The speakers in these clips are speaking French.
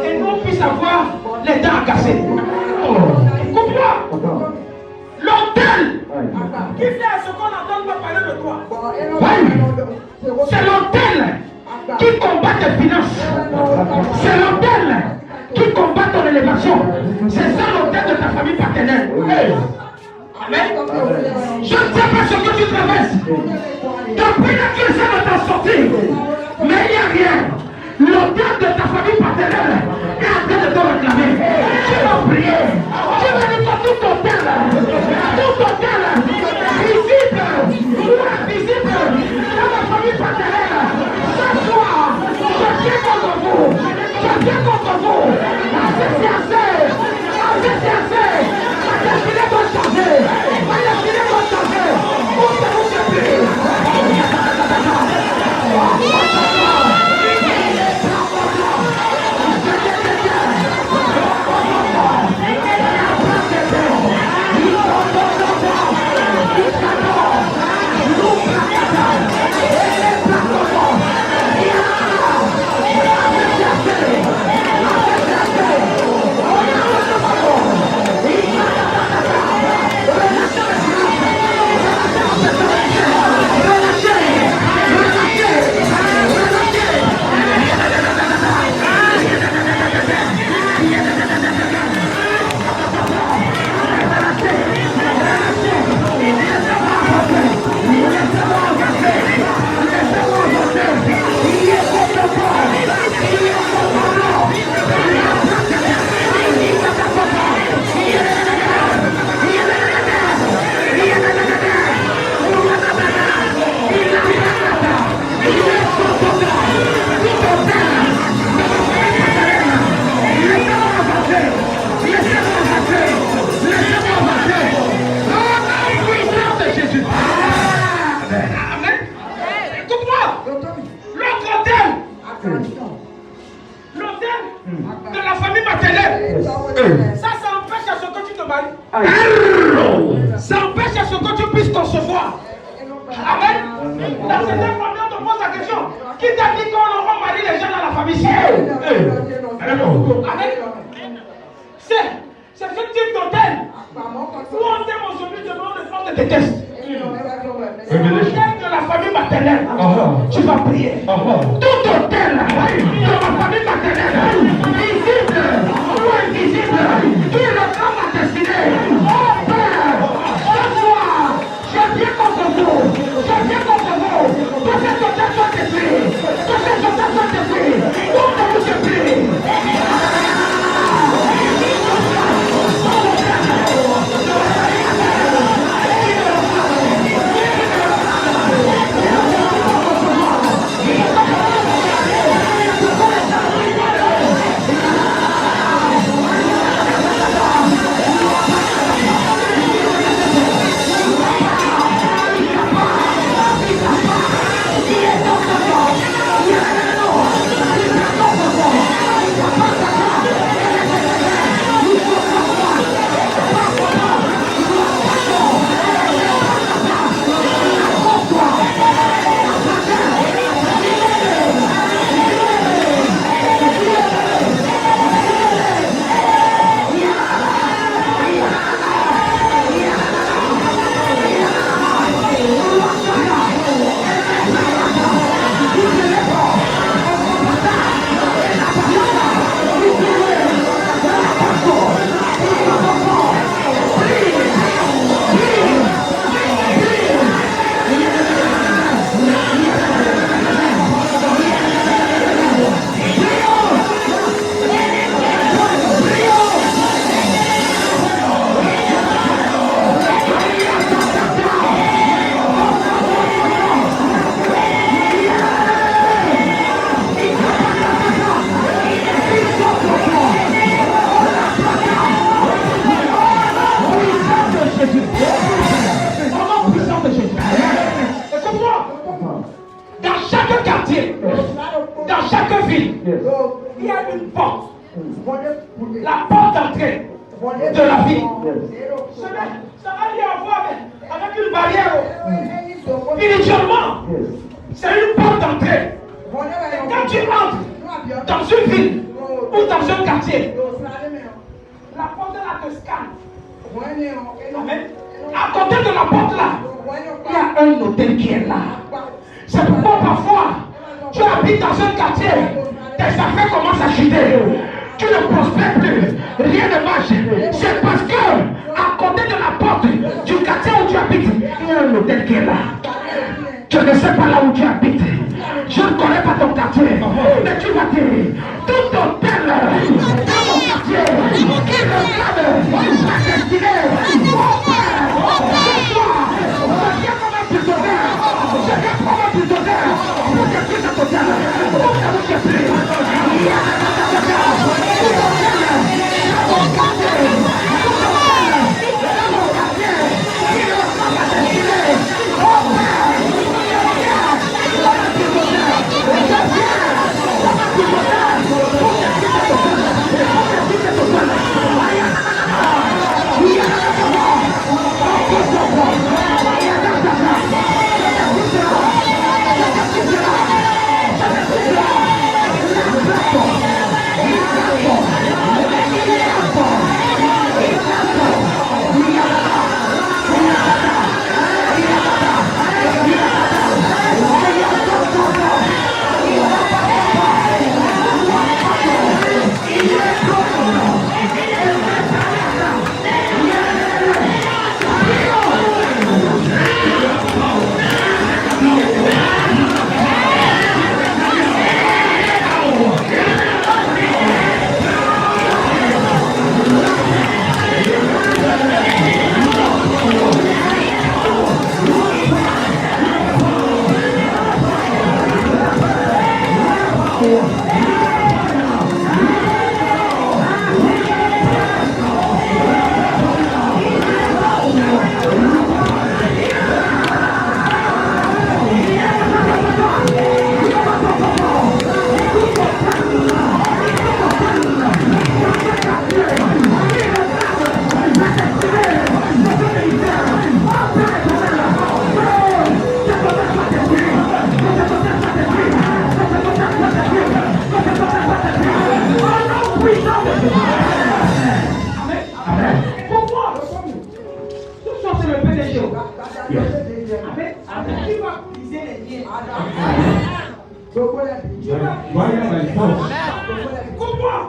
Et nous puisse avoir les dents cassées. Comprends? L'autel qui fait à ce qu'on n'entend pas parler de toi. C'est l'autel qui combat tes finances. C'est l'autel qui combat ton élévation. C'est ça l'autel de ta famille paternelle. Amen. Je ne sais pas ce que tu traverses. Ta prière qui essaie de t'en sortir. Mais il n'y a rien. L'autel de ta famille paternelle est en train de te réclamer. Tu vas prier. Tu vas dire que tout autel, visible ou invisible, dans ta famille paternelle, ce soir, je viens contre vous. Je viens contre vous. C'est assez. C'est assez. Ma destinée doit changer. Ma destinée doit changer. Où c'est vous qui priez? de la famille maternelle. Ça empêche à ce que tu te maries. Ça empêche à ce que tu puisses concevoir. Amen. Dans certaines familles, on te pose la question. Qui t'a dit qu'on marie les gens dans la famille? Amen. C'est ce type d'hôtel où on t'aime aujourd'hui, demain on te déteste. De la famille maternelle, tu vas prier. Tout hôtel de la famille maternelle, visible ou invisible, qui est le grand ma destinée. Oh Père, ce soir, je viens contre vous. Je viens contre vous. Que cet hôtel soit détruit. Que cet hôtel soit détruit. Où vous je prie. Il y a une porte. La porte d'entrée de la vie. Ça va y avoir avec une barrière. Initialement, c'est une porte d'entrée. Quand tu entres dans une ville ou dans un quartier, la porte là te scanne. Amen. À côté de la porte là, il y a un hôtel qui est là. C'est pourquoi parfois, tu habites dans un quartier, tes affaires commencent à chuter. Tu ne prospères plus, rien ne marche. C'est parce que, à côté de la porte du quartier où tu habites, il y a un hôtel qui est là. Je ne sais pas là où tu habites. Je ne connais pas ton quartier. Mais tu vas dire, tout hôtel dans mon quartier qui regarde sa destinée. Mon père, ce soir, je viens comme un prisonnier. Je viens comme un prisonnier pour détruire cet hôtel. Pour que je prie.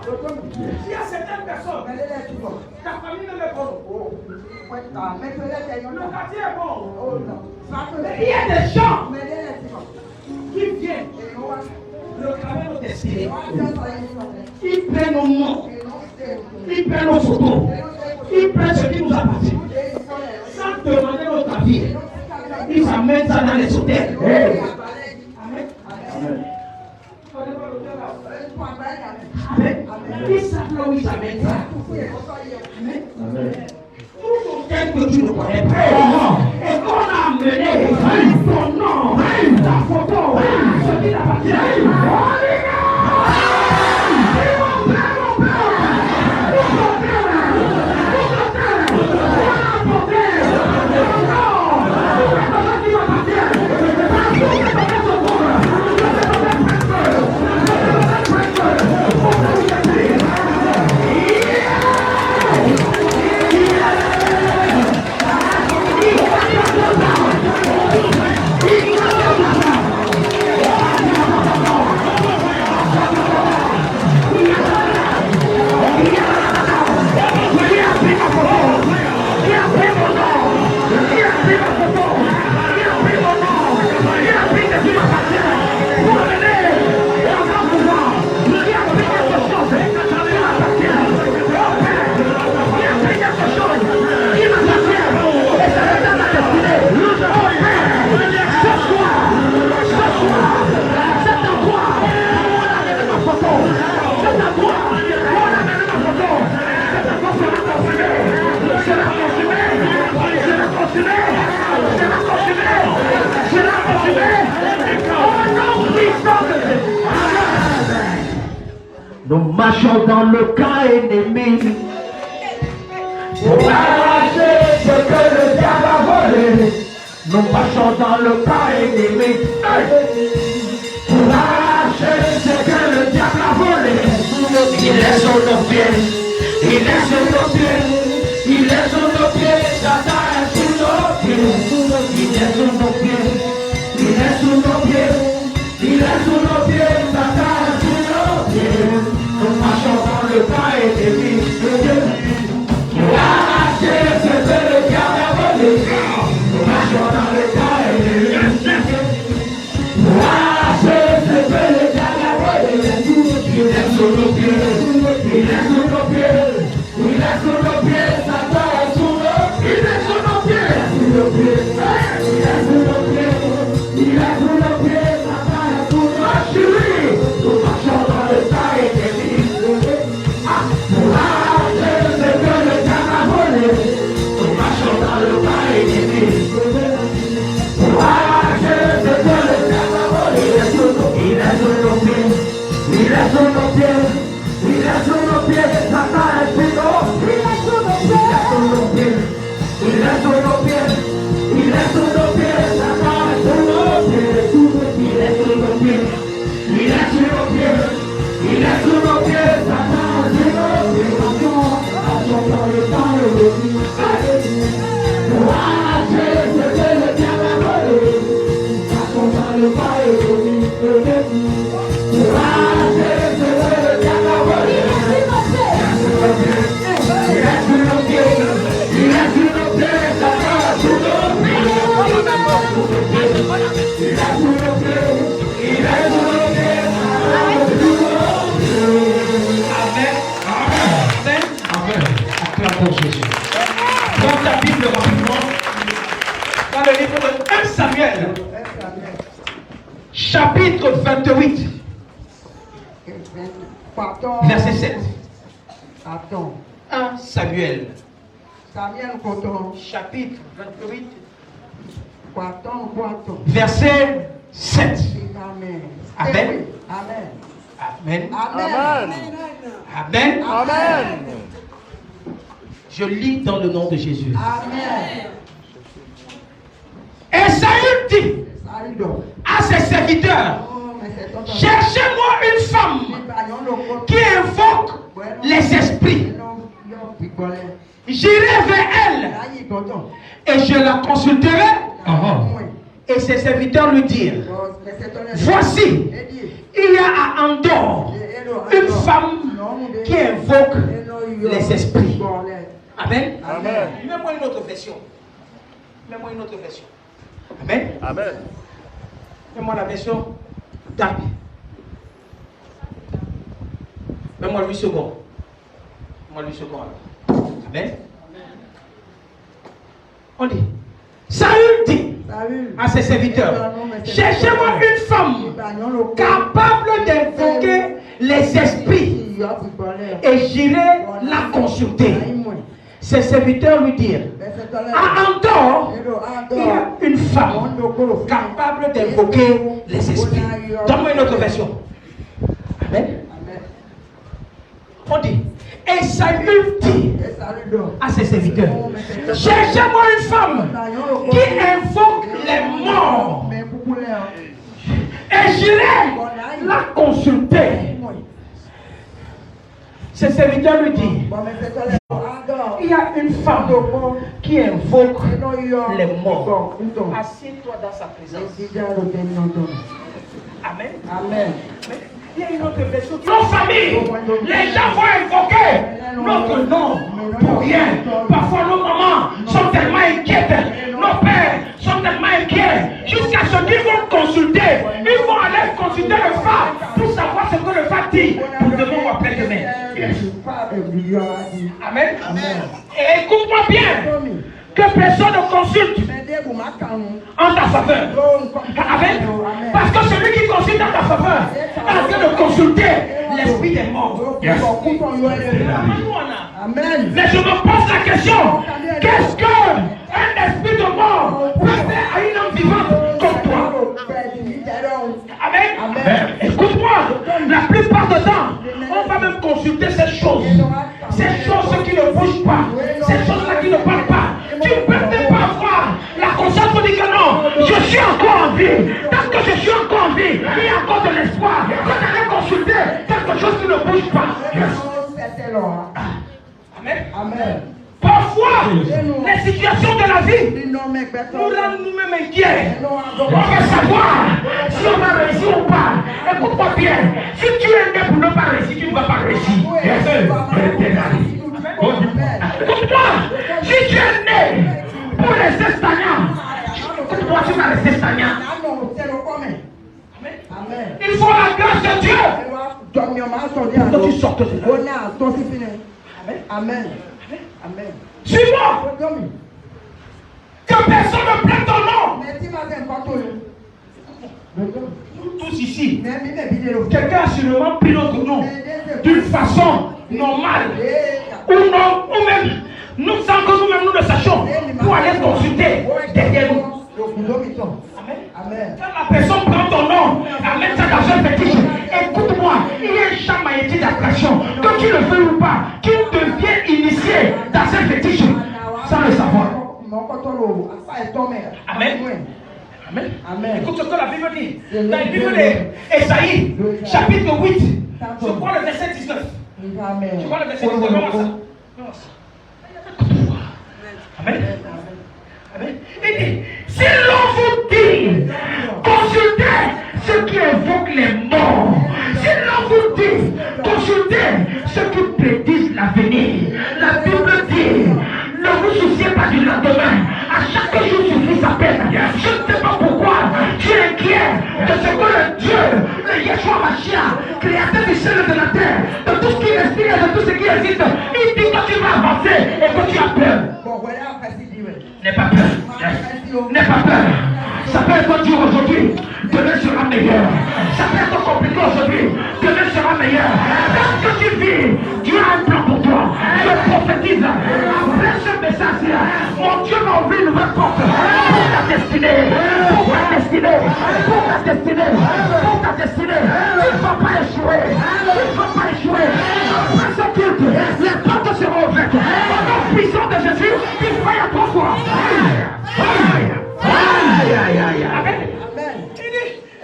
toi. Il y a certaines personnes. Ta famille ne est pas. Le quartier est bon. Mais il y a des gens qui viennent réclamer nos destinées. Ils prennent nos noms. Ils prennent nos photos. Ils prennent ce qui nous appartient. Sans demander notre avis. Ils amènent ça dans les hôtels. Amen. Amen. Ils savent là où ils amènent ça. Amen. Tout hôtel que tu ne connais pas. Et qu'on a amené ton nom, ta photo, ce qui t'appartient. Nous marchons dans le camp ennemi pour arracher ce que le diable a volé. Nous marchons dans le camp ennemi pour arracher ce que le diable a volé. Il est sur nos pieds, il est sur nos pieds, il est sur nos pieds, Satan est sur nos pieds. Il est sur nos pieds, il est sur nos pieds, il est sur nos pieds, Satan est sur nos pieds. Nous marchons dans le camp ennemi pour arracher ce que le diable a volé. Nous marchons dans le camp ennemi pour arracher ce que le diable a volé. Il est sur nos pieds, il est sur nos pieds, il est sur nos pieds, Satan est sur nos pieds. Il est sur nos pieds, il est sur nos pieds, il est sur nos pieds, il est sur nos pieds, Satan est sur nos pieds. Nous marchons dans le camp ennemi. Pour arracher ce que le diable a volé. Nous marchons dans le camp ennemi. Pour arracher ce que le diable a volé. Il est sur nos pieds, il est sur nos pieds, il est sur nos pieds, Satan est sur nos pieds. Il est sur nos pieds, il est sur nos pieds, il est sur nos pieds, Satan est sur nos pieds. Il est sur nos pieds, il est sur nos pieds, il est sur nos pieds, Satan est sur nos pieds. Marchons dans le camp ennemi pour arracher ce que le diable a volé. Marchons dans le camp ennemi pour arracher ce que le diable a volé. Il est sur nos pieds, il est sur nos pieds, Satan est sur nos pieds. Il est sur nos pieds, il est sur nos pieds, Satan est sur nos pieds. Amen. Amen. Acclamons Jésus. Prends ta Bible rapidement dans le livre de 1 Samuel, chapitre 28, verset 7. 1 Samuel, chapitre 28, verset 7. Amen. Amen. Amen. Amen. Amen. Je lis dans le nom de Jésus. Amen. Et Saül dit à ses serviteurs, cherchez-moi une femme qui invoque les esprits. J'irai vers elle et je la consulterai. Et ses serviteurs lui dirent, voici, il y a à Andorre une femme qui invoque les esprits. Amen. Amen. Mets-moi une autre version. Mets-moi une autre version. Amen. Amen. Mets-moi la version Darby. Mets-moi 8 secondes. Mets-moi 8 secondes alors. Amen. On dit. Saül dit à ses serviteurs, cherchez-moi une femme capable d'invoquer les esprits et j'irai la consulter. Ses serviteurs lui dirent, à Andorre, il y a une femme capable d'invoquer les esprits. Donne-moi une autre version. Amen. On dit, et Saül dit à ses serviteurs, cherchez-moi une femme qui invoque les morts et j'irai la consulter. Ses serviteurs lui disent, il y a une femme qui invoque les morts. Assieds-toi dans sa présence. Amen. Amen. Il y a une autre version. Nos familles, les gens vont invoquer notre nom pour rien. Parfois nos mamans sont tellement inquiètes, nos pères sont tellement inquiets, jusqu'à ce qu'ils vont consulter. Ils vont aller consulter le phare pour savoir ce que le phare dit pour demain ou après-demain. Amen. Et écoute-moi bien. Que personne ne consulte en ta faveur. Amen. Parce que celui qui consulte en ta faveur est en train de consulter l'esprit des morts. Yes. Amen. Mais je me pose la question, qu'est-ce qu'un esprit de mort peut faire à une âme vivante comme toi? Amen. Amen. Écoute-moi, la plupart du temps, on va même consulter ces choses. Ces choses qui ne bougent pas, ces choses-là qui ne parlent pas. Tu ne peux même pas avoir la conscience pour dire que non, je suis encore en vie. Tant que je suis encore en vie, il y a encore de l'espoir. Quand tu as consulté quelque chose qui ne bouge pas. Amen. Amen. Parfois, les situations de la vie nous rendent nous-mêmes inquiets. On veut savoir si on va réussir ou pas. Écoute-moi bien. Si tu es né pour ne pas réussir, tu ne vas pas réussir. Écoute-moi. Si tu es né pour rester stagnant, écoute-moi, tu vas rester stagnant. Amen. Il faut la grâce de Dieu pour que tu sortes de là. Amen. Amen. Suis-moi. Que personne ne prenne ton nom. Nous tous ici, quelqu'un a sûrement pris notre nom d'une façon normale. Ou non, ou même, nous sans que nous-mêmes nous le sachions, pour aller consulter derrière nous. Amen. Quand la personne prend ton nom, amène ça dans un fétiche. Écoute-moi, il y a un champ magnétique d'attraction. Que tu le veux ou pas, qui devient initié dans un fétiche sans le savoir. Amen. Amen. Amen. Écoute ce que la Bible dit. Dans la Bible d'Ésaïe, chapitre 8, je crois le verset 19. Amen. Je crois le verset 19. Écoute-moi. Amen. Amen. Il dit, si l'on vous dit, consultez ceux qui invoquent les morts. Si l'on vous dit, consultez ceux qui prédisent l'avenir. La Bible dit, ne vous souciez pas du lendemain. À chaque jour suffit sa peine. Je ne sais pas pourquoi tu es inquiet de ce que le Dieu, le Yeshua Mashiach, créateur du ciel et de la terre, de tout ce qui respire et de tout ce qui existe, il dit que tu vas avancer et que tu as peur. N'aie pas peur. N'aie pas peur. Ça peut être dur aujourd'hui, demain sera meilleur. Ça peut être compliqué aujourd'hui, demain sera meilleur. Dans ce que tu vis, Dieu a un plan pour toi. Je prophétise, après ce message, mon Dieu m'a ouvert une nouvelle porte pour ta destinée. Pour ta destinée. Pour ta destinée. Pour ta destinée. Tu ne vas pas échouer. Tu ne vas pas échouer. Après ce culte, les portes seront ouvertes. Au nom puissant de Jésus, il faille à 3 fois. Amen.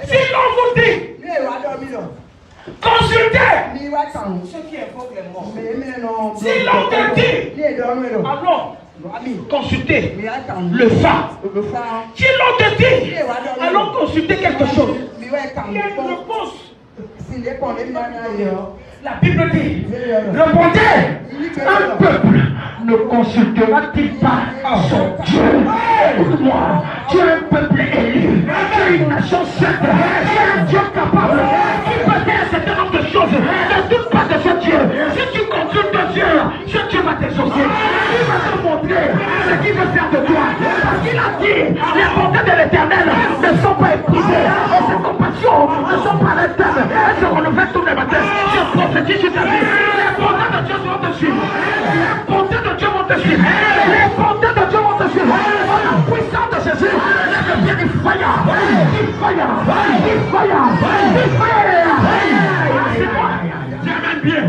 Si l'on vous dit, consultez ceux qui invoquent les morts. Si l'on te dit, allons consulter le phare. Si l'on te dit, allons consulter quelque chose, il y a une réponse. La Bible dit, répondez, un peuple ne consultera-t-il pas son Dieu? Écoute-moi, tu es un peuple élu, tu es une nation sainte, tu es un Dieu capable, qui peut faire un certain nombre de choses. Ne doute pas de ce Dieu. Si tu consultes Dieu, ce Dieu va t'exaucer. Il va te montrer ce qu'il veut faire de toi. Parce qu'il a dit, les bontés de l'Éternel ne sont pas épuisées, et ses compassions ne sont pas éternelles. Elles se renouvellent tous les matins. Je prophétise sur ta vie. Les bontés de Dieu vont te suivre. Les bontés de Dieu vont te suivre. Les bontés de Dieu vont te suivre. Par la puissance de Jésus, lève bien du fire. Du fire. Du fire. Du fire. J'aime bien.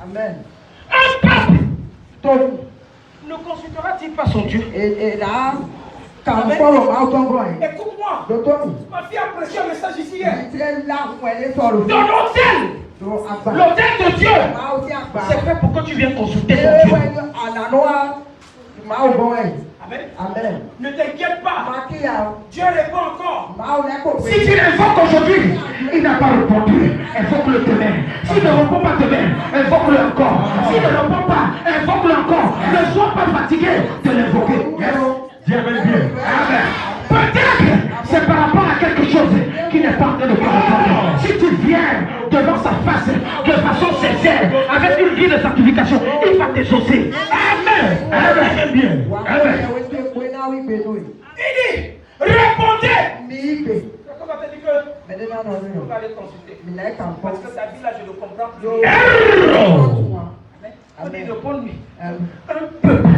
Amen. Un peuple ne consultera-t-il pas son Dieu? Et là, quand on parle au Écoute-moi. Ma fille a prêché un message ici hier. Dans l'hôtel. L'hôtel de Dieu. C'est fait pour que tu viennes consulter ton Dieu. Amen. Amen. Ne t'inquiète pas. Dieu répond encore. Si tu l'invoques aujourd'hui, il n'a pas répondu. Invoque-le demain. S'il ne répond pas demain, invoque-le encore. S'il ne répond pas, invoque-le encore. Ne sois pas fatigué de l'invoquer. Dieu aime bien. Amen. Peut-être c'est par rapport à quelque chose qui n'est pas en train de correspondre. Si tu viens devant sa face de façon sincère, avec une vie de sanctification, il va t'exaucer. Amen. Amen. Bien. Amen. Il dit, répondez. Comment va te dire que on va aller consulter? Parce que ta vie là, je le comprends plus. On dit, réponds-lui. Un peuple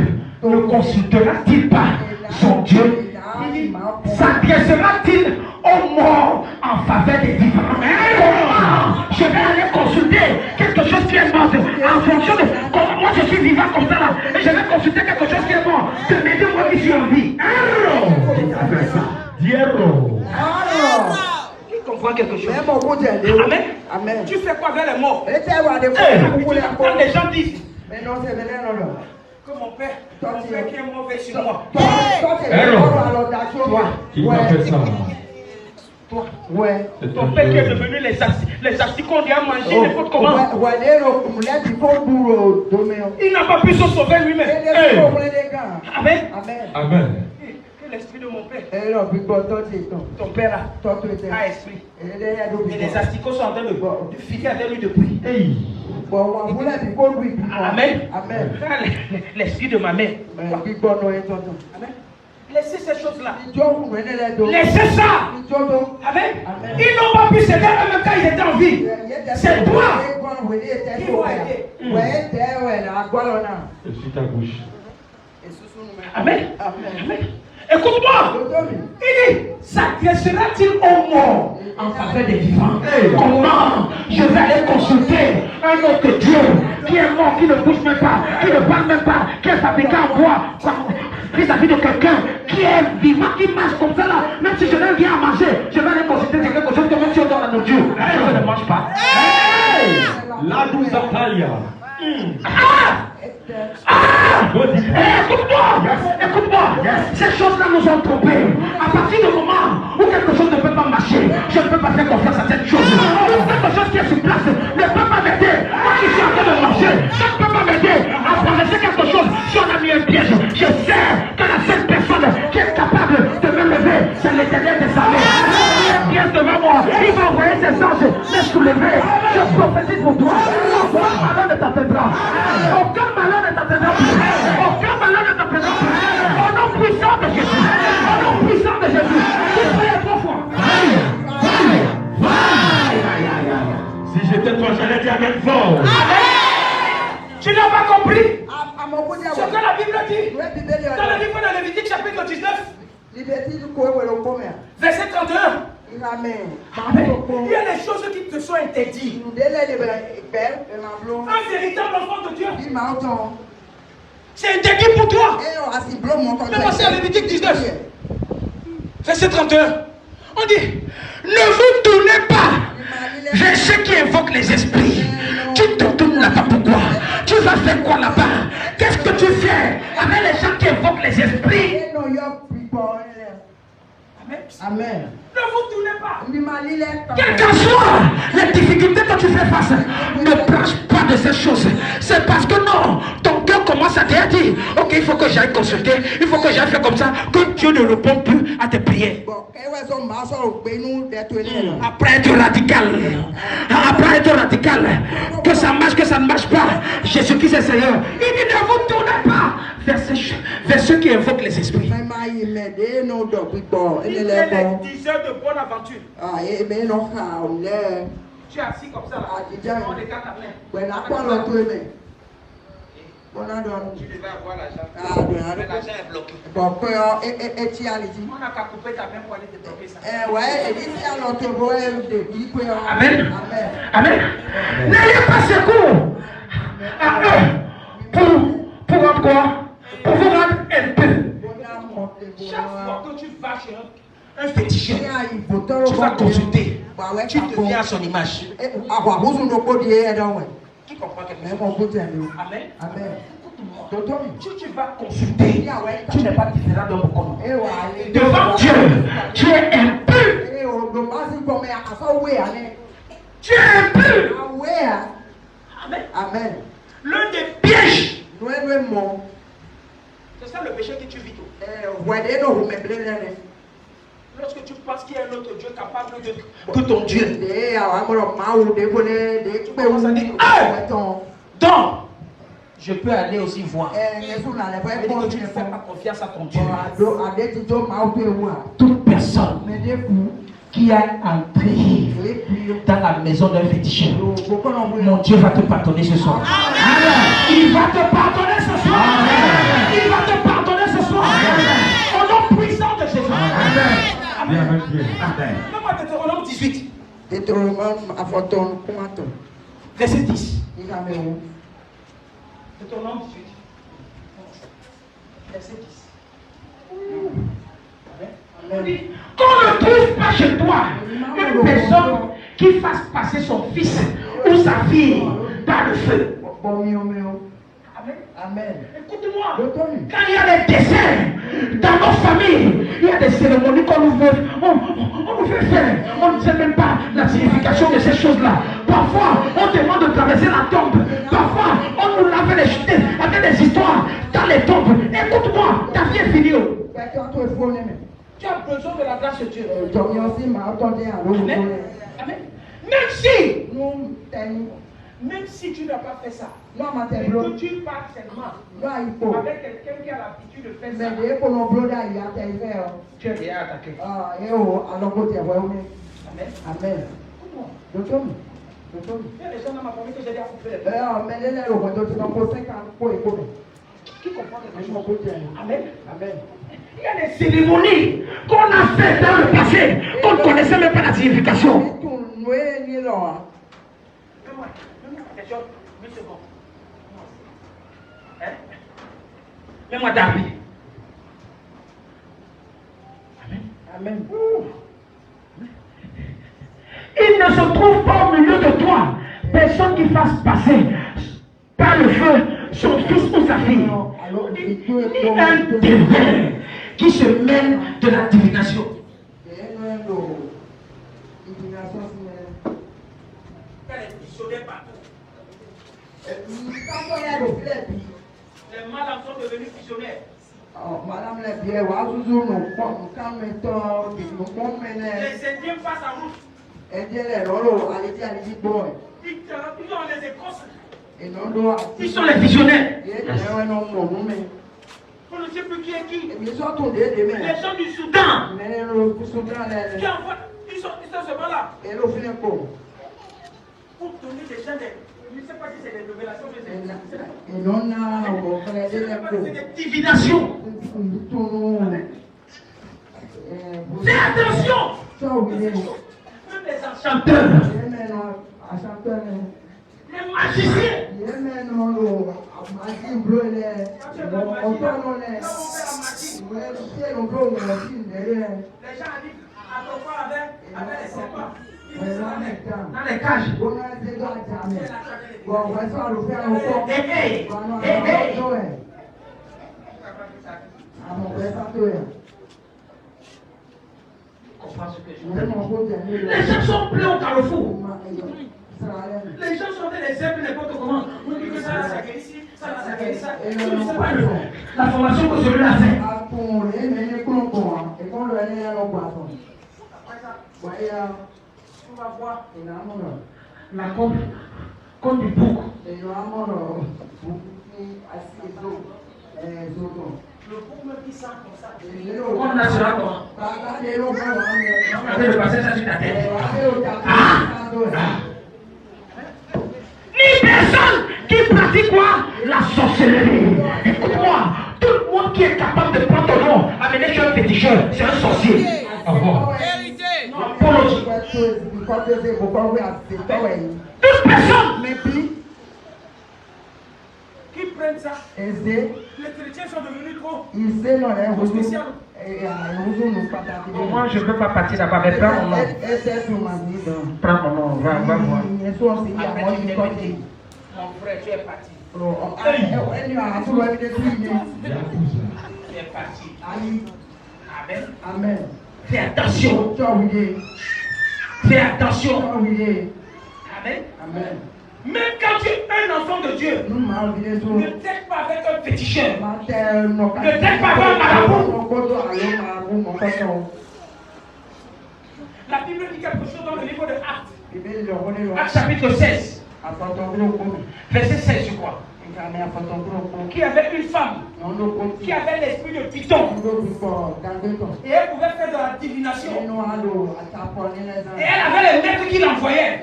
ne consultera-t-il pas son Dieu? S'adressera-t-il aux morts en faveur des vivants? Comment je vais aller consulter quelque chose qui est mort en fonction de comment moi je suis vivant comme ça là, et je vais consulter quelque chose qui est mort de m'aider moi qui suis en vie. Qui comprend quelque chose? Amen. Amen. Tu fais quoi avec les morts? Quand les gens disent mais non, c'est que mon père qui est mauvais sur moi. Toi, qui m'a fait ça? Toi, ouais. Ton père qui est devenu les asticots qu'on a mangé, n'importe comment. Il n'a pas pu se sauver lui-même. Amen. Amen. Que l'esprit de mon père, ton père là, a esprit. Et les asticots sont en train de filer avec lui depuis. Amen. Amen. L'esprit de ma mère. Amen. Laissez ces choses-là. Laissez ça. Amen. Ils n'ont pas pu s'aider même quand ils étaient en vie. C'est toi qui vas aider. Je suis ta bouche. Amen. Amen. Écoute-moi. Il dit, s'adressera-t-il aux morts en faveur des vivants? Comment je vais aller consulter un autre Dieu qui est mort, qui ne bouge même pas, qui ne parle même pas, qui est fabriqué en bois, vis-à-vis de quelqu'un qui est vivant, qui marche comme ça là? Même si je n'ai rien à manger, je vais aller consulter quelque chose que même si on donne à nos dieux, je ne mange pas. La douce Atalia. Écoute-moi, ces choses-là nous ont trompés. À partir du moment où quelque chose ne peut pas marcher, je ne peux pas faire confiance à cette chose. Quelque chose qui est sur place ne peut pas m'aider. Moi qui suis en train de marcher, ça ne peut pas m'aider à progresser quelque chose. Si on a mis un piège, je sais que la seule personne qui est capable de me lever, c'est l'Éternel des armées. Il y a un piège devant moi, il va envoyer ses anges me soulever. Je prophétise pour toi. Aucun malheur ne t'atteindra. Aucun malheur ne t'atteindra. Aucun malheur ne t'atteindra. Au nom puissant de Jésus. Au nom puissant de Jésus. Tu pries trois fois. Si j'étais toi, j'allais dire même fort. Tu n'as pas compris ce que la Bible dit dans le livre de Lévitique chapitre 19 verset 31. Amen. Il y a des choses qui te sont interdites. Un véritable enfant de Dieu, c'est interdit pour toi. Même aussi à Lévitique 19 verset 31. On dit, ne vous tournez pas vers ceux qui invoquent les esprits. Tu te tournes là-bas pourquoi? Tu vas faire quoi là-bas? Qu'est-ce que tu fais avec les gens qui invoquent les esprits? Amen. Ne vous tournez pas. Quelles qu'en soient les difficultés que tu fais face, ne planche pas de ces choses. C'est parce que non, ton cœur commence à te dire, ok, il faut que j'aille consulter, il faut que j'aille faire comme ça, que Dieu ne répond plus à tes prières. Après être radical, que ça marche, que ça ne marche pas, Jésus-Christ est Seigneur. Il dit ne vous tournez pas vers ceux qui invoquent les esprits. Il fait les 10 heures de bonne aventure. Tu es assis comme ça là. On les quatre à plein. Tu devais avoir l'argent. Mais l'argent est bloqué. On n'a qu'à couper ta main pour aller débloquer ça. Amen. Amen. N'ayez pas secours à eux pour rendre quoi? Pour vous rendre un peu. Chaque fois que tu vas chez un féticheur, tu vas consulter. Tu deviens à son image. qui comprend quelque chose? Amen. Amen. Tu vas consulter. Tu n'es pas différent de beaucoup. Devant Dieu, tu es impur. Tu es impur. Amen. Amen. L'un des pièges. Amen. C'est ça le péché que tu vis. Lorsque tu penses qu'il y a un autre Dieu capable que ton Dieu. Tu commences à dire, donc, je peux aller aussi voir. Mais que tu ne fais pas confiance à ton Dieu. Toute personne qui a entré dans la maison d'un féticheur, mon Dieu va te pardonner ce soir. Il va te pardonner ce soir. Il va te pardonner ce soir. Au nom puissant de Jésus. Amen. Même à Deutéronome 18. Verset 10. Deutéronome 18. Verset 10. Qu'on ne trouve pas chez toi une personne qui fasse passer son fils ou sa fille par le feu. Amen. Écoute-moi, quand il y a des décès dans nos familles, il y a des cérémonies qu'on nous veut, on nous fait faire. On ne sait même pas la signification de ces choses-là. Parfois, on demande de traverser la tombe. Parfois, on nous lave les chutes avec des histoires dans les tombes. Écoute-moi, ta vie est finie. Tu as besoin de la grâce de Dieu. Amen. Même si tu n'as pas fait ça, et que tu parles seulement avec quelqu'un qui a l'habitude de faire ça, tu es déjà attaqué. Amen. Amen. Il y a des gens dans ma famille que j'ai déjà coupé les pieds. Qui comprend quelque chose? Amen. Amen. Il y a des cérémonies qu'on a faites dans le passé, qu'on ne connaissait même pas la signification. Mets-moi David. Amen. Amen. Il ne se trouve pas au milieu de toi personne qui fasse passer par le feu son fils ou sa fille. Ni un dévin qui se mêle de la divination. Les malades sont devenus visionnaires. Madame les biens, Les Indiens passent en route. Ils ont les Écosses. Ils sont les visionnaires. On ne sait plus qui est qui. Les gens du Soudan. Ils sont seulement là. Pour donner des gens des. Je ne sais pas si c'est des révélations, mais c'est des divinations. Fais attention. Même les enchanteurs, les magiciens. Les gens disent avec les serpents. Dans les cages. comprends ce que je veux dire. Les gens sont pleins au carrefour. Les gens sont des exemples n'importe comment. On dit que ça guérit ici, ça guérit ça. Je ne sais pas la formation que celui-là a fait. Après ça, on va voir la côte du bouc. Le bouc me dit ça comme ça. On a cela comment? On avait le passé ça sur la tête. Ni personne qui pratique quoi? La sorcellerie. Écoute-moi, tout le monde qui est capable de prendre ton nom, amener chez un féticheur, c'est un sorcier. Au revoir. Toute personne qui prennent ça, les chrétiens sont devenus trop spéciaux. Moi, je ne peux pas partir là-bas, mais prends mon nom. Prends mon nom, va voir. Mon frère, tu es parti. Tu es parti. Amen. Amen. Fais attention. Fais attention. Amen. Amen. Même quand tu es un enfant de Dieu, ne t'aide pas avec un féticheur. Ne t'aide pas avec un marabout. La Bible dit quelque chose dans le livre de Actes. Actes chapitre 16. Verset 16, je crois. Qui avait une femme qui avait l'esprit de Python. Et elle pouvait faire de la divination. Et elle avait les maîtres qui l'envoyaient.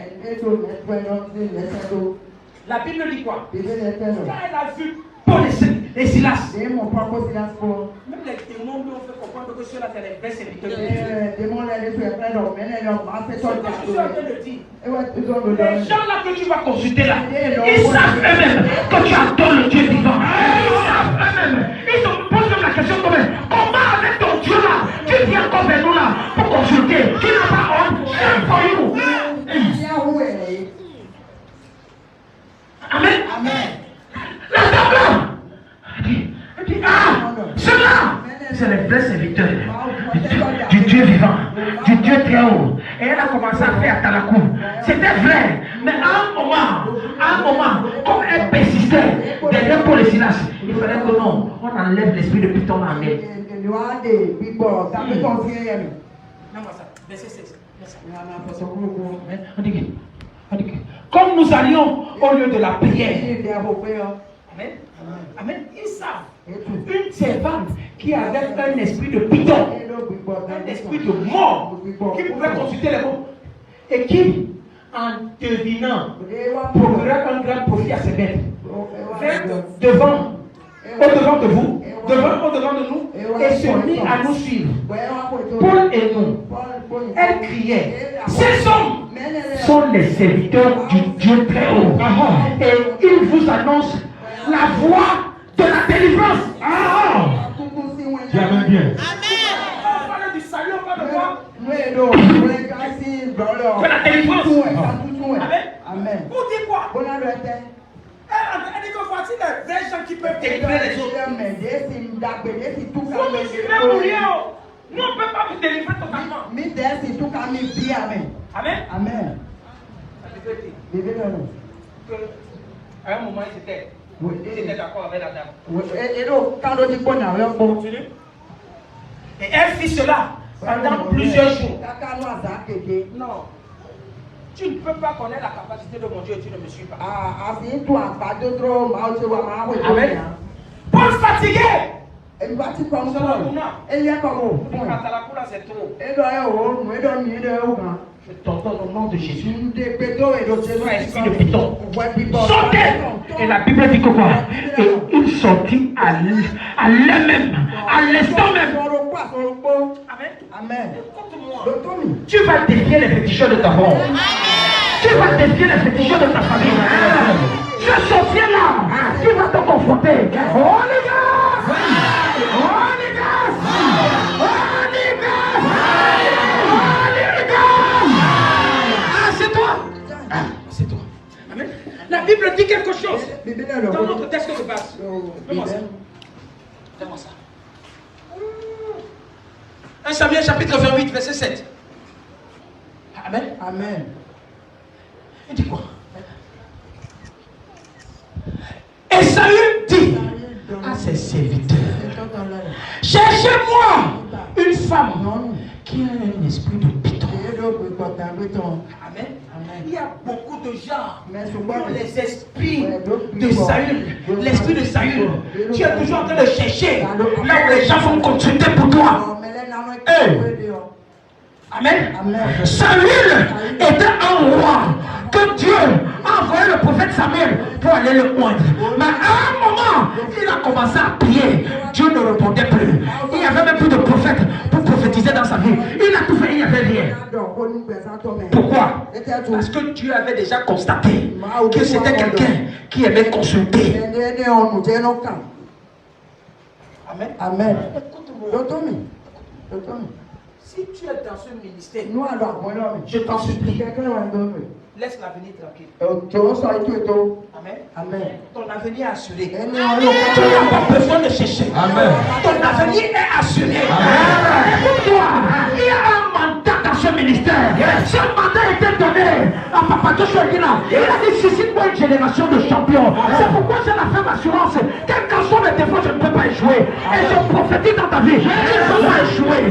La Bible dit quoi? Quand elle a vu Paul et Silas, même les démons lui ont fait comprendre que ceux-là, c'est les vrais serviteurs de Dieu. Les gens là que tu vas consulter là, ils savent eux-mêmes que tu adores le Dieu vivant. Ils savent eux-mêmes. Ils se posent même la question comment avec ton Dieu là, tu viens comme vers nous là pour consulter. Tu n'as pas honte. Shame for you. Amen. Amen. La dame là, elle dit, ceux-là, c'est les vrais serviteurs du Dieu vivant, du Dieu très haut. Et elle a commencé à faire à la cour. C'était vrai, mais à un moment, comme elle persistait derrière Paul et Silas, il fallait que non, on enlève l'esprit de Python en elle. Verset 16. On dit comme nous allions au lieu de la prière. Amen. Amen. Ils savent. Une servante qui avait un esprit de Python, un esprit de mort, qui pouvait consulter les mots, et qui, en devinant, procurait un grand profit à ses maîtres. Au-devant de vous, au-devant de nous, et se mit à nous suivre. Paul et nous, elle criait, ces hommes sont les serviteurs du Dieu très haut. Et ils vous annoncent la voie de la délivrance. J'aime bien. On parle du salut, on parle de quoi? De la délivrance. Amen. Vous dites quoi? Elle dit que voici les vrais gens qui peuvent délivrer les autres. Vous me suivez pour rien. Nous, on ne peut pas vous délivrer totalement. Amen. Amen. À un moment, ils étaient d'accord avec la dame. Et elle fit cela pendant plusieurs jours. Non. Tu ne peux pas connaître la capacité de mon Dieu et tu ne me suis pas. Amen. Paul fatigué. Je t'entends au nom de Jésus. Esprit de Python. Sortez. Et la Bible dit que quoi? Et il sortit à lui-même, à l'instant même. Amen. Tu vas défier les féticheurs de ta mort. Tu vas défier les féticheurs de ta famille. Ce sorcier là, tu vas te confronter. Oh les gars! Oh les gars! Oh les gars! Oh les gars! C'est toi! C'est toi. Amen. La Bible dit quelque chose. Dans notre texte de base. Donne-moi ça. Donne-moi ça. 1 Samuel chapitre 28, verset 7. Amen. Amen. Il dit quoi? Et Saül dit à ses serviteurs, cherchez-moi une femme qui a un esprit de python. Amen. Il y a beaucoup de gens qui ont les esprits de Saül, l'esprit de Saül. Tu es toujours en train de chercher là où les gens vont consulter pour toi. Amen. Saül était un roi que Dieu a envoyé le prophète Samuel pour aller le moindre. Mais à un moment, il a commencé à prier. Dieu ne répondait plus. Il n'y avait même plus de prophète pour prophétiser dans sa vie. Il a tout fait, il n'y avait rien. Pourquoi? Parce que Dieu avait déjà constaté que c'était quelqu'un qui aimait consulter. Amen. Amen. Si tu es dans ce ministère, je t'en supplie, laisse l'avenir tranquille. Amen. Amen. Ton avenir est assuré. Tu n'as pas besoin de chercher. Amen. Ton avenir est assuré. Écoute-toi, il y a un mandat dans ce ministère. Ce mandat était donné à Papa Joshua Guina. Il a dit suscite-moi une génération de champions. C'est pourquoi j'ai la ferme assurance. Quel qu'en soit mes défauts, je ne peux pas échouer. Et je prophétise dans ta vie. Tu ne peux pas échouer.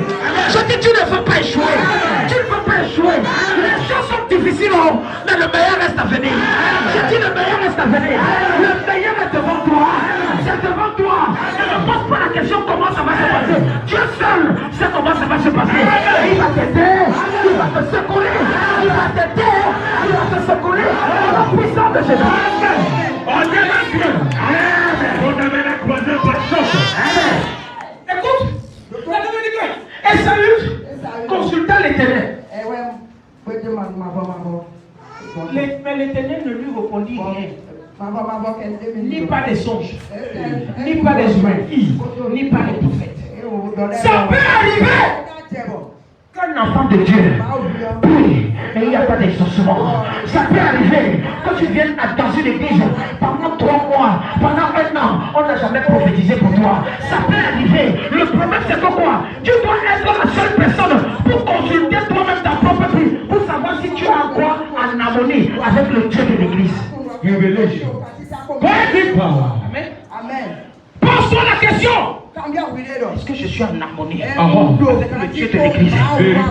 Je dis tu ne veux pas échouer. Tu ne peux pas échouer. Les choses sont difficiles, mais le meilleur reste à venir. Je dis le meilleur reste à venir. Le meilleur est devant toi. C'est devant toi. Ne me pose pas la question comment ça va se passer. Dieu seul sait comment ça va se passer. Il va t'aider. Il va te secourir. Il va t'aider. Il va te secourir. La puissance de Jésus. On est Dieu. On avait la croisée par chance. Écoute. Et Saül consulta l'Éternel. Mais l'Éternel ne lui répondit rien. Ni par des songes, ni par des humains, ni par les prophètes. Ça peut arriver qu'un enfant de Dieu prie, mais il n'y a pas d'exaucement. Ça peut arriver quand tu viens dans une église pendant 3 mois, pendant 1 an, on n'a jamais prophétisé pour toi. Ça peut arriver. Le problème c'est que quoi? Tu dois être la seule personne pour consulter toi-même ta propre vie, pour savoir si tu as quoi en harmonie avec le Dieu de l'église. Révélation. Amen. Amen. Pose-toi la question. Est-ce que je suis en harmonie avec le Dieu de l'église?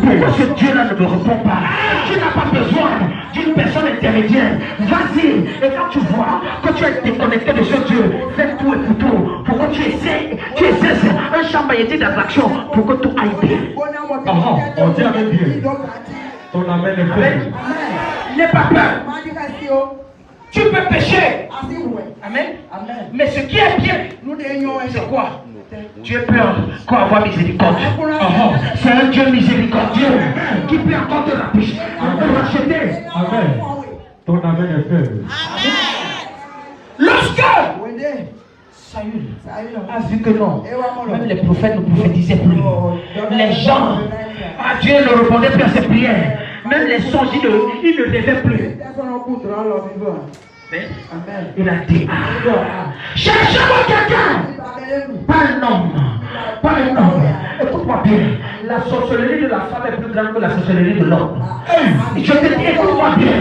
Pourquoi ce Dieu-là ne me répond pas? Tu n'as pas besoin d'une personne intermédiaire. Vas-y, et quand tu vois que tu es déconnecté de ce Dieu, fais tout et pour tout pour que tu essaies un champ magnétique d'attraction pour que tout aille bien. On dit avec bien. Ton amen est fait. N'aie pas peur. Tu peux pécher. Amen. Mais ce qui est bien, c'est quoi? Dieu peut encore avoir miséricorde. C'est un Dieu miséricordieux qui peut encore te racheter. Amen. Ton amen est fait. Lorsque Saül a vu que non, même les prophètes ne prophétisaient plus. Les gens, Dieu ne répondait plus à ses prières. Même les songes, il ne rêvait plus. Il a dit, cherchez-moi quelqu'un. Pas un homme. Pas un homme. Écoute-moi bien. La sorcellerie de la femme est plus grande que la sorcellerie de l'homme. Je te dis, écoute-moi bien.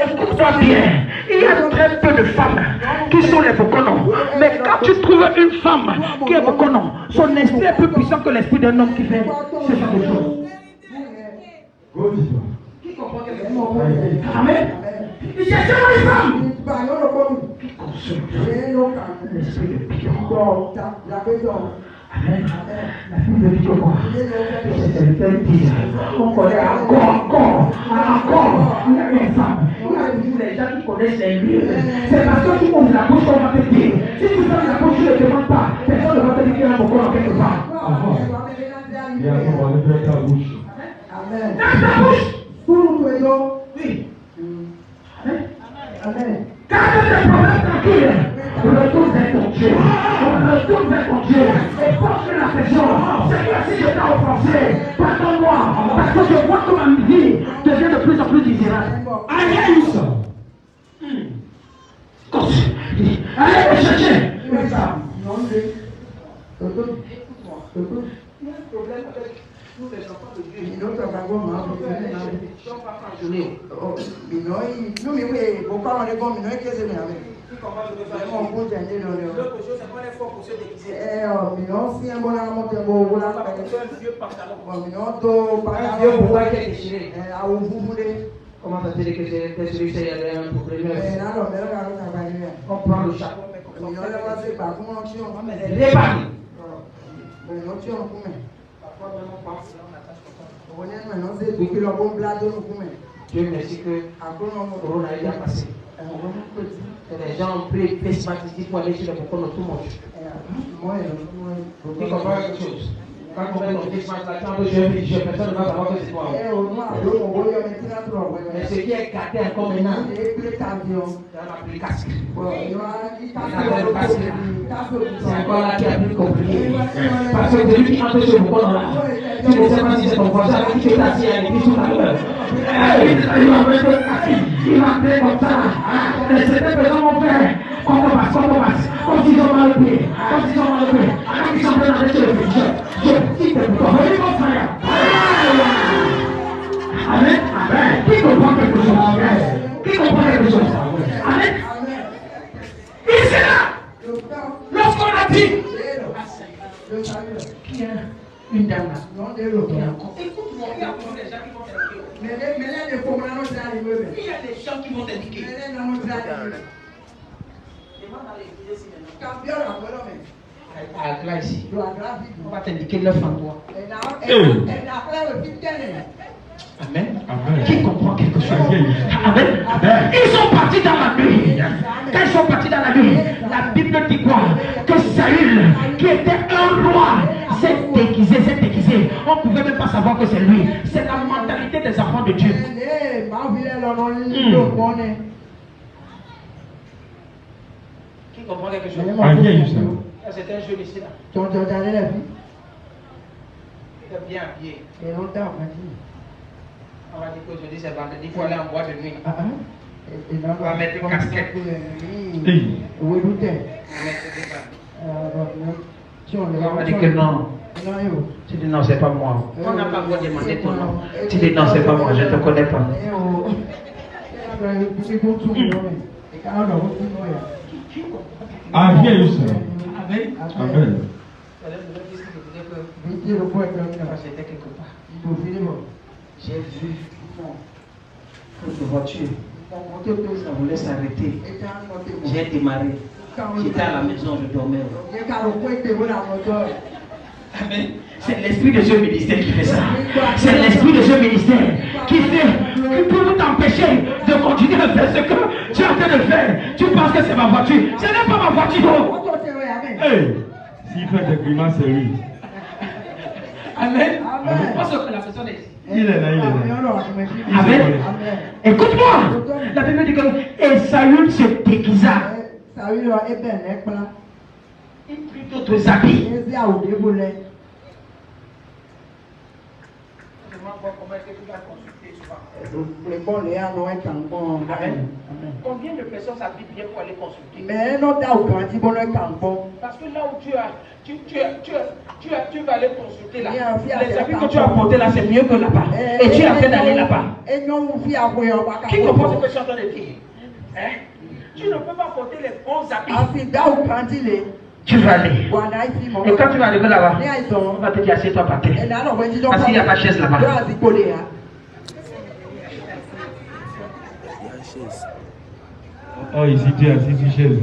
Écoute-moi bien. Il y a très peu de femmes qui sont les Bokonon. Mais quand tu trouves une femme qui est Bokonon, son esprit est plus puissant que l'esprit d'un homme qui fait ce genre de choses. Qui comprend quelque chose? Amen. Il cherche une femme qui consulte l'esprit de pion. Amen. La fille de Dieu, c'est quelqu'un qui on connaît encore. Il y a une femme. Il y a toujours les gens qui connaissent les lieux. C'est parce que tu ouvres la bouche qu'on va te dire. Si tu fermes la bouche, tu ne demandes pas. Personne ne va te dire qu'il y a beaucoup en quelque part. Il y a un moment de ta bouche. Amen. Dans ta bouche. Oui. Amen. Garde tes problèmes tranquilles. Retourne vers ton Dieu. Retourne vers ton Dieu. Et porte la pression. Seigneur, si je t'ai offensé, pardonne-moi. Parce que je vois que ma vie devient de plus en plus misérable. Allez, ça. Allez, me chercher. Il y a un problème avec Tous les enfants de Dieu. Nous sommes pas comme moi. Ils sont pas franconnés. Nous, mais pourquoi on est comme nous, qu'est-ce que c'est? Comment je vais faire? L'autre chose, c'est qu'on est fort pour se déguiser. Si un bon amour, c'est bon, voilà. Un vieux pantalon. Un vieux bouquet qui est déchiré. Comment ça se dit que c'est celui qui a un problème? On prend le chapeau, mais comme ça. Les débarques. Parfois même on pense on attache. Dieu merci que Corona est bien passé. Les gens ont pris face mask pour aller sur le balcon de tout le monde. Tu comprends quelque chose? Quand on met ton face mask là, quand je personne ne va savoir que c'est toi. Mais ce qui est gâté encore maintenant, on a pris le casque. C'est encore là qui a plus compliqué. Parce que celui qui entre sur le balcon là, tu ne sais pas si c'est ton voisin qui est assis à l'église tout à l'heure. Il m'a fait comme ça. Et certaines personnes vont faire qu'on passe, comme s'ils ont mal le pied, alors qu'ils sont en train d'arrêter le pied. Je quitte le corps. Venez mon frère. Amen. Amen. Qui comprend quelque chose? Qui comprend quelque chose? Amen. Il est là. Lorsqu'on a dit qui est une dame là, écoute-moi, il y a des gens qui vont t'indiquer. Il y a des gens qui vont t'indiquer. Demande à l'église maintenant. Là ici, on va t'indiquer l'œuf en toi. Amen. Amen. Qui comprend quelque chose? Amen. Amen. Ils sont partis dans la nuit. Quand ils sont partis dans la nuit, la Bible dit quoi? Que Saül, qui était un roi, s'est déguisé. On ne pouvait même pas savoir que c'est lui. C'est la mentalité des enfants de Dieu. Qui comprend quelque chose? C'était un jeune ici là. Il est bien habillé. On va dire qu'aujourd'hui c'est vendredi, il faut aller en boîte de nuit. On va mettre une casquette. On va dire que non. Tu dis non, c'est pas moi. On n'a pas besoin de demander ton nom. Tu dis non, c'est pas moi, je ne te connais pas. Ah, bien, ça. Amen. Amen. J'étais quelque part. J'ai vu une voiture. Ça voulait s'arrêter. J'ai démarré. J'étais à la maison, je dormais. Amen. C'est l'esprit de ce ministère qui fait ça. C'est l'esprit de ce ministère qui peut t'empêcher de continuer à faire ce que tu es en train de faire. Tu penses que c'est ma voiture. Ce n'est pas ma voiture. Hey, s'il fait des grimaces, c'est lui. Amen. Parce que la personne est ici. Il est là. Amen. Écoute-moi. La Bible dit que et Saül se déguisa. Il prit d'autres habits. Comment est-ce que tu vas consulter souvent? Combien de personnes s'habillent bien pour aller consulter? Parce que là où tu vas aller consulter là, les habits que tu as portés là, c'est mieux que là-bas. Et tu as fait d'aller là-bas. Qui comprend ce que je suis en train de dire? Hein? Tu ne peux pas porter les bons habits. Tu vas aller. Et quand tu vas arriver là-bas, on va te dire assieds-toi par terre. Parce qu'il n'y a pas de chaise là-bas. Oh, ici tu es assis sur chaise.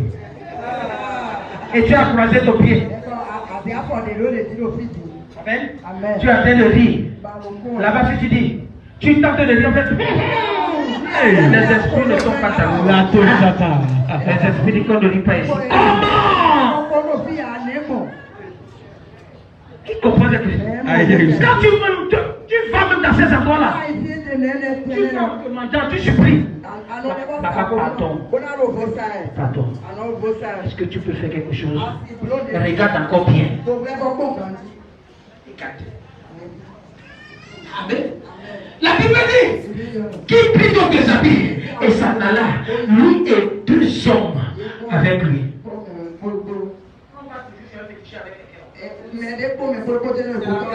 Et tu as croisé ton pied. Amen. Tu es en train de rire. Là-bas, si tu dis, tu tentes de rire, en fait. Les esprits ne sont pas dans les esprits du corps ne rient pas ici. Qui comprend quelque chose? Quand tu vas même dans ces endroits-là, tu vas demander, tu supplies. Pardon. Est-ce que tu peux faire quelque chose? Regarde encore bien. Regarde. Amen. La Bible dit qu'il prit donc les habits et s'en alla, lui et deux hommes avec lui.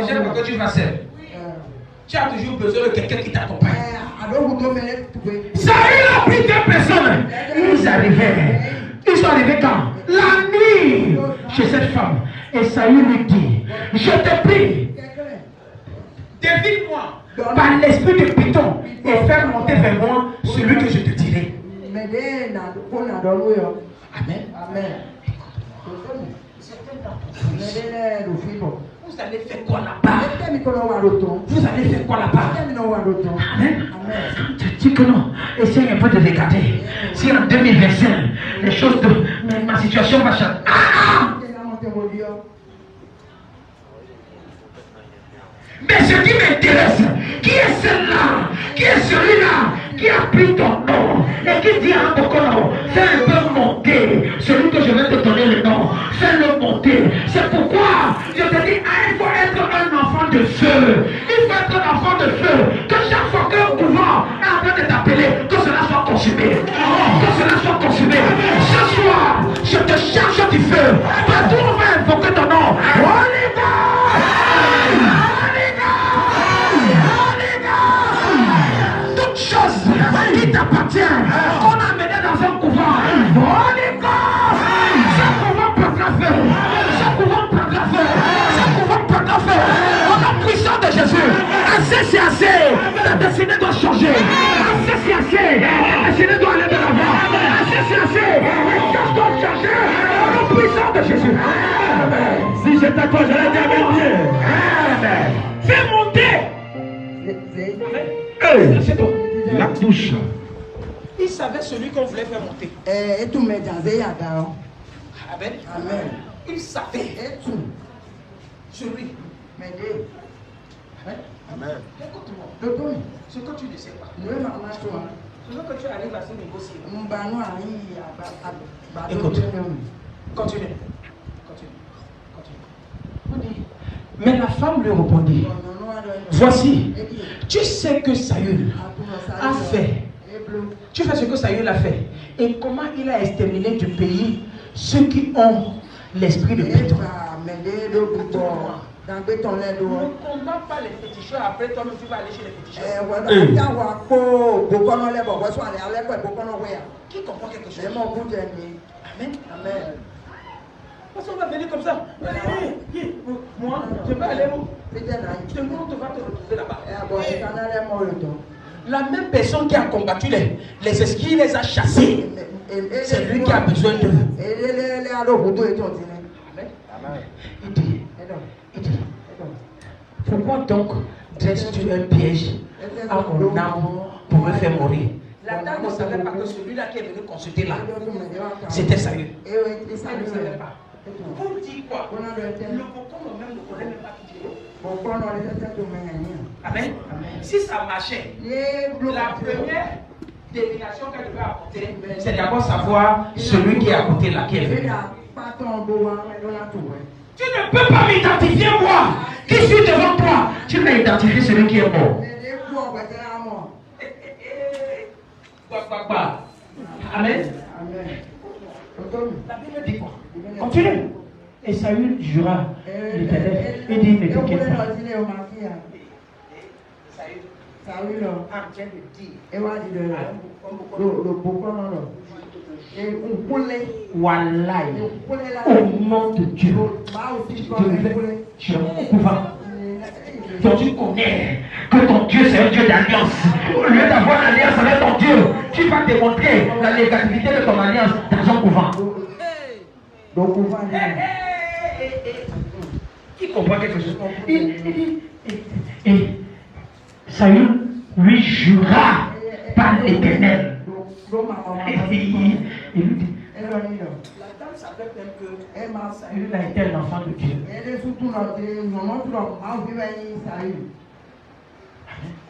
J'aime que tu vas faire. Tu as toujours besoin de quelqu'un qui t'accompagne. Saül a pris 2 personnes. Ils arrivaient. Ils sont arrivés quand? La nuit chez cette femme. Et Saül lui dit, je te prie, devine-moi par l'esprit de Python et faire monter vers moi celui que je te dirai. Amen. Amen. Vous allez faire quoi là-bas? Vous allez faire quoi là-bas? Amen. Tu dis que non. Essaye un peu de regarder. Si en 2025, les choses de ma situation va changer. Mais ce qui m'intéresse, qui est celle-là? Qui est celui-là qui a pris ton nom et qui dit à Bokono, fais un peu monter celui que je vais te donner le nom, fais-le monter. C'est pourquoi je te dis, il faut être un enfant de feu. Il faut être un enfant de feu. Que chaque fois qu'un couvent est en train de t'appeler, que cela soit consumé. Que cela soit consumé. Ce soir, je te charge du feu. Partout on va invoquer ton nom. Holy God! Toute chose qui t'appartient, qu'on a mené dans un couvent. Holy God! Ce couvent prendra feu. Ce couvent prendra feu. Ce couvent prendra feu. Au nom puissant de Jésus. Assez, c'est assez. La destinée doit changer. Assez, c'est assez. La destinée doit aller de l'avant. Assez, c'est assez. Les choses doivent changer. Au nom puissant de Jésus. Amen. Si j'étais toi, j'allais dire Dieu. Amen. Fais monter. C'est toi. La touche. Il savait celui qu'on voulait faire monter. Amen. Amen. Il savait. Celui. Amen. Amen. Écoute-moi. Ce que tu ne sais pas. Ce que tu arrives à se négocier. Écoute. Continue. Mais la femme lui répondit, voici, tu sais que Saül a fait. Tu sais ce que Saül a fait. Et comment il a exterminé du pays ceux qui ont l'esprit de Python. Ne combat pas les féticheurs, après toi tu vas aller chez les féticheurs. Qui comprend quelque chose? Amen. Amen. Parce qu'on va venir comme ça. Moi, je vais aller où? Tout le monde va te retrouver là-bas. La même personne qui a combattu les esprits, il les a chassés. C'est lui qui a besoin d'eux. Il dit, pourquoi donc dresses-tu un piège à mon âme pour me faire mourir? La dame ne savait pas que celui-là qui est venu consulter là, c'était Saül. Elle ne savait pas. Vous dites quoi? Le bocon même ne connaît même pas qui est. Amen. Si ça marchait, la première déviation qu'elle devait apporter, c'est d'abord savoir celui qui est à côté là, qui est venu. Tu ne peux pas m'identifier moi, qui suis devant toi. Tu m'as identifié celui qui est mort. Amen. La Bible dit quoi? Continue. Et Saül jura l'Éternel et dit ne t'inquiète pas. Saül a bien de dire. Wallahi, au nom de Dieu, tu es mon couvent. Donc tu connais que ton Dieu c'est un Dieu d'alliance. Au lieu d'avoir l'alliance avec ton Dieu, tu vas démontrer la négativité de ton alliance dans un couvent. Qui comprend quelque chose? Et Saül lui jura par l'Éternel. Il lui dit, la dame savait même que Saül a été un enfant de Dieu.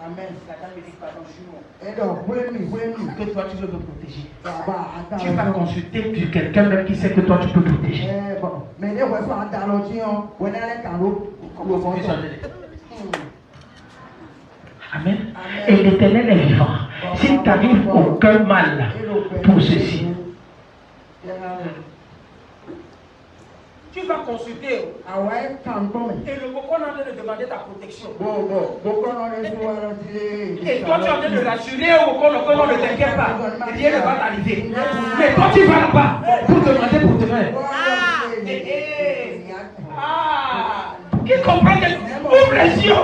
Amen. La dame lui dit, pardon, que toi tu veux me protéger. Tu vas consulter quelqu'un même qui sait que toi tu peux protéger. Amen. Et l'Éternel est vivant. S'il t'arrive aucun mal pour ceci, Tu vas consulter. Et le Boko est en train de demander ta protection. Et toi, tu es en train de rassurer au Boko que non, ne t'inquiète pas. Rien ne va t'arriver. Mais quand tu vas là-bas pour demander pour demain. Qui comprend que ouvre les yeux.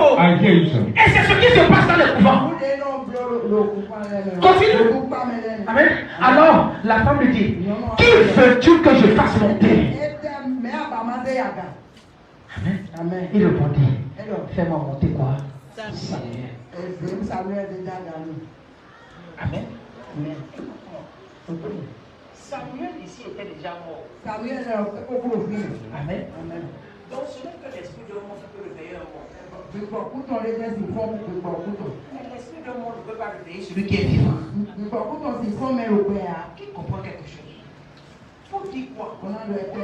Et c'est ce qui se passe dans le couvent. Continue. Amen. Alors, la femme lui dit, qui veux-tu que je fasse monter? Amen. Il répondit, fais-moi monter quoi? Samuel. Amen. Samuel ici était déjà mort. Amen. Donc ce n'est que l'esprit de mort qui peut réveiller un mort. Mais l'esprit de mort ne peut pas réveiller celui qui est vivant. Qui comprend quelque chose? Faut dire quoi?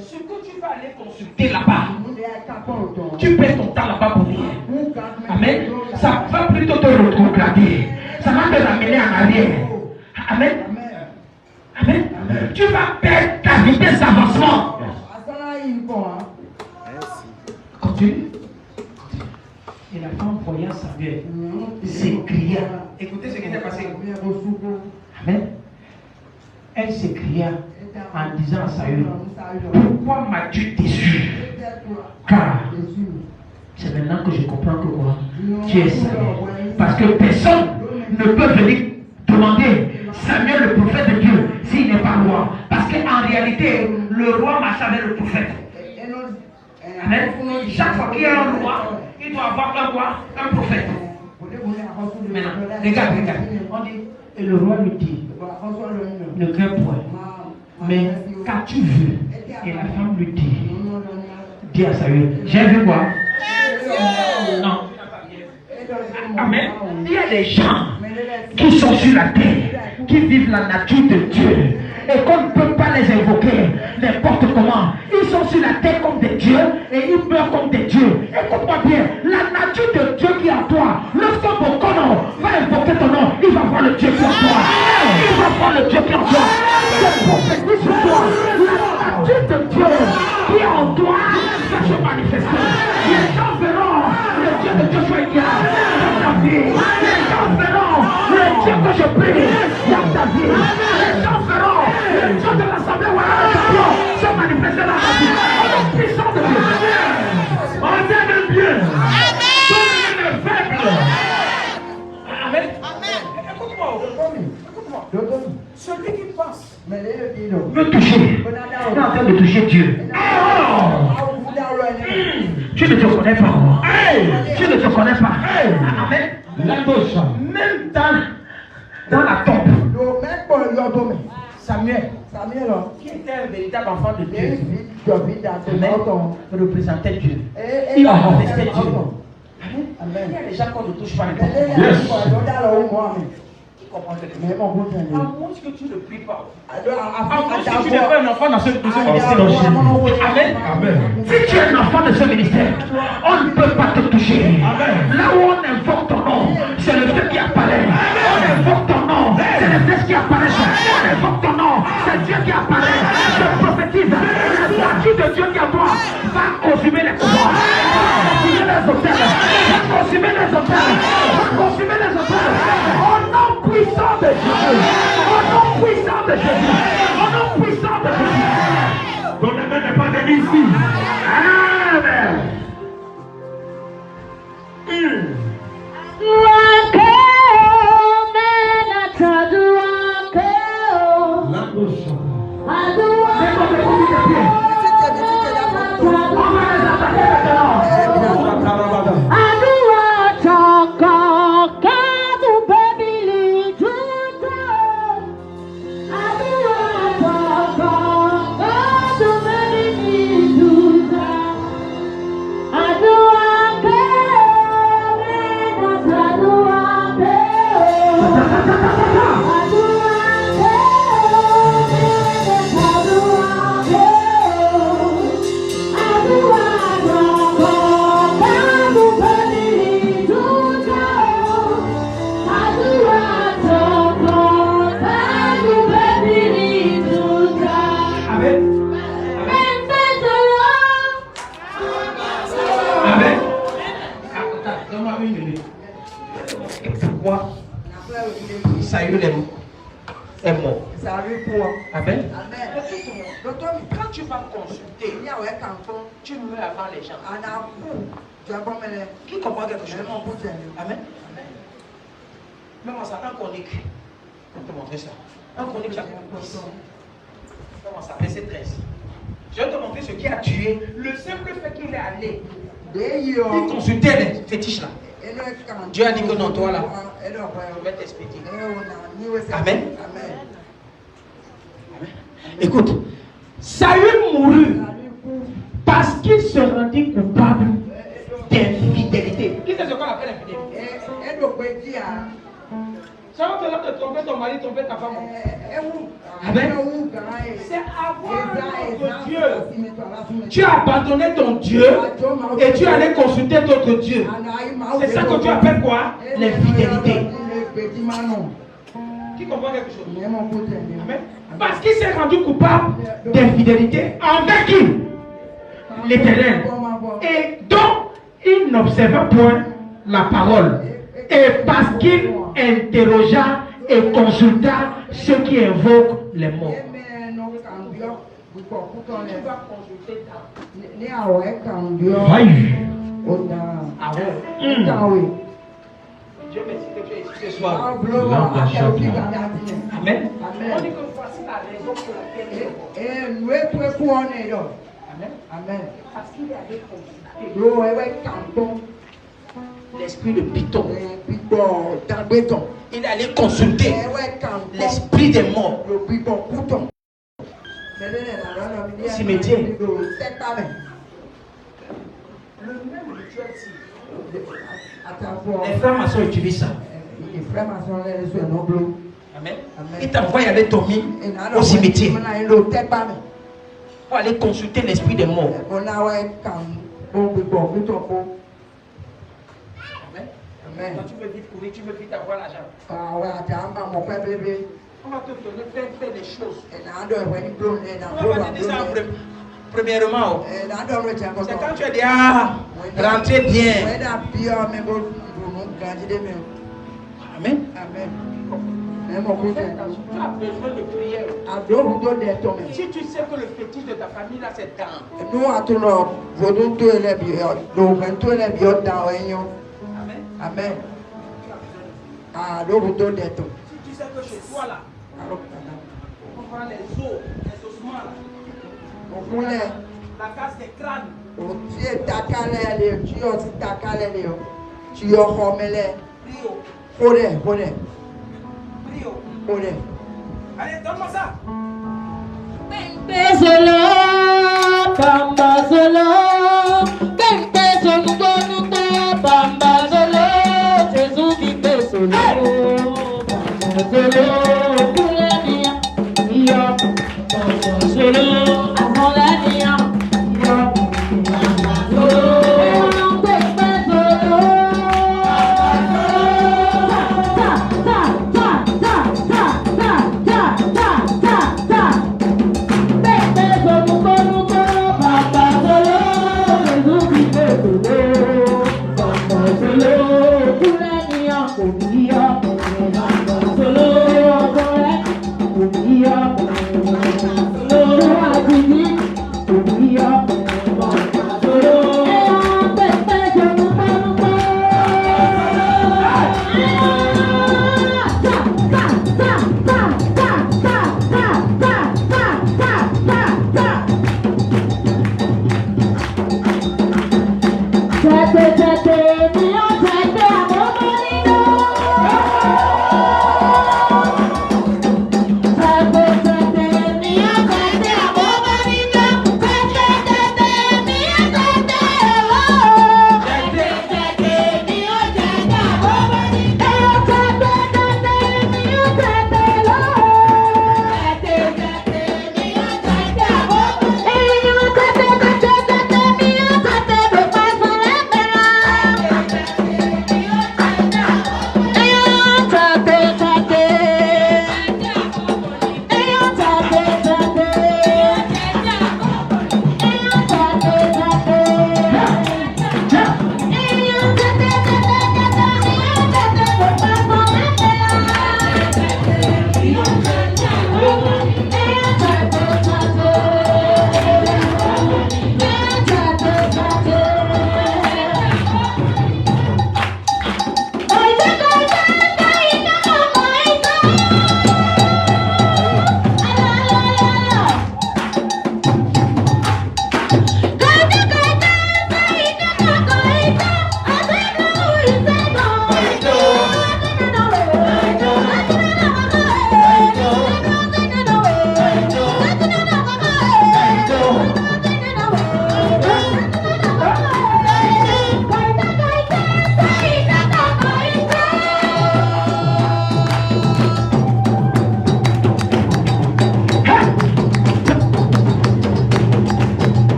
Ce que tu vas aller consulter là-bas, tu perds ton temps là-bas pour rien. Amen. Ça va plutôt te retrograder. Ça va te ramener en arrière. Amen. Amen. Tu vas perdre ta vitesse d'avancement. Continue. Et la femme voyant Samuel s'écria. Écoutez ce qui s'est passé. Amen. Elle s'écria en disant à Saül, pourquoi m'as-tu déçu? Car c'est maintenant que je comprends que quoi? Tu es Samuel. Parce que personne ne peut venir demander Samuel le prophète de Dieu s'il n'est pas roi. Parce qu'en réalité, le roi marche avec le prophète. Amen. Chaque fois qu'il y a un roi, il doit avoir un roi, un prophète. Maintenant, regarde. On dit, et le roi lui dit, ne crains point. Mais qu'as-tu vu? Et la femme lui dit à Saül, j'ai vu quoi? Non. Amen. Il y a des gens qui sont sur la terre, qui vivent la nature de Dieu. Et qu'on ne peut pas les invoquer n'importe comment. Ils sont sur la terre comme des dieux et ils meurent comme des dieux. Écoute-moi bien, la nature de Dieu qui est en toi, lorsqu'un Bokono va invoquer ton nom, il va voir le Dieu qui est en toi. Il va voir le Dieu qui est en toi. Je prophétise sur toi. La nature de Dieu qui est en toi va se manifester. Les gens verront le Dieu de Dieu soit égal dans ta vie. Les gens verront le Dieu que je prie dans ta vie. Les gens verront le Dieu de l'Assemblée se manifester dans ta vie. On est puissant de Dieu. On est de Dieu. Tout le faible. Amen. Écoute-moi. Celui qui pense me toucher. Tu es en train de toucher Dieu. Tu ne te connais pas. Tu ne te connais pas. Amen. Même dans la tombe. Samuel, qui était un véritable enfant de Dieu, représentait Dieu. Il manifestait Dieu. Amen. Il y a des gens qu'on ne touche pas n'importe comment. Qui comprend quelque chose? À moins que tu ne pries pas. À moins que tu n'es pas un enfant dans ce ministère. Amen. Si tu es un enfant de ce ministère, on ne peut pas te toucher. Là où on invoque ton nom, c'est le Dieu qui apparaît. On invoque ton nom, c'est le Dieu qui apparaît. On invoque ton nom, c'est Dieu qui apparaît. Je prophétise, la nature de Dieu qui est en toi va consumer les pouvoirs, va consumer les hôtels, va consumer les hôtels, va consumer les hôtels. Au nom puissant de Jésus, au nom puissant de Jésus, au nom puissant de Jésus. Ton amen n'est pas de ici. Amen. I Amen. Amen. Quand tu vas consulter, tu meurs avant les gens. Qui comprend quelque chose? Amen. Même ça, un chronique. Je vais te montrer ça. Un chronique chapitre 10. Comment ça? Verset 13. Je vais te montrer ce qui a tué. Le simple fait qu'il est allé. Il consultait les fétiches là. Dieu a dit que non, toi là, je vais t'expliquer. Amen. Amen. Écoute, Saül mourut parce qu'il se rendit coupable d'infidélité. Qui c'est ce qu'on appelle infidélité? Ça va te faire de tromper ton mari, tromper ta femme. Amen. C'est avoir notre Dieu. Tu as abandonné ton Dieu et tu allais consulter d'autres dieux. C'est ça que tu appelles quoi? L'infidélité. Qui comprend quelque chose? Amen. Parce qu'il s'est rendu coupable d'infidélité envers qui? L'Éternel. Et donc, il n'observa point la parole. Et parce qu'il interrogea et consulta ceux qui invoquent les morts. Dieu merci que tu es ici ce soir. Amen. On dit que voici la raison pour laquelle. Amen. Parce qu'il est allé consulter l'esprit de Python. Il est allé consulter l'esprit des morts. Cimetière. Le même rituel ici. Les frères maçons utilisent ça. Amen. Il t'envoie aller dormir au cimetière pour aller consulter l'esprit des morts. Amen. Quand tu veux vite courir, tu veux vite avoir l'argent. On va te donner plein de choses. On va te dire ça premièrement. C'est quand tu es déjà rentré bien. Amen. Amen. Tu as besoin de prière. Si tu sais que le fétiche de ta famille là c'est dans. Amen. Si tu sais que chez toi là, on prend les os, les ossements là, la casse des crânes. Prio. Allez, donne-moi ça. Solo, Bamba solo, Kempe solo, Bamba solo, Jésus qui fait solo, Bamba solo.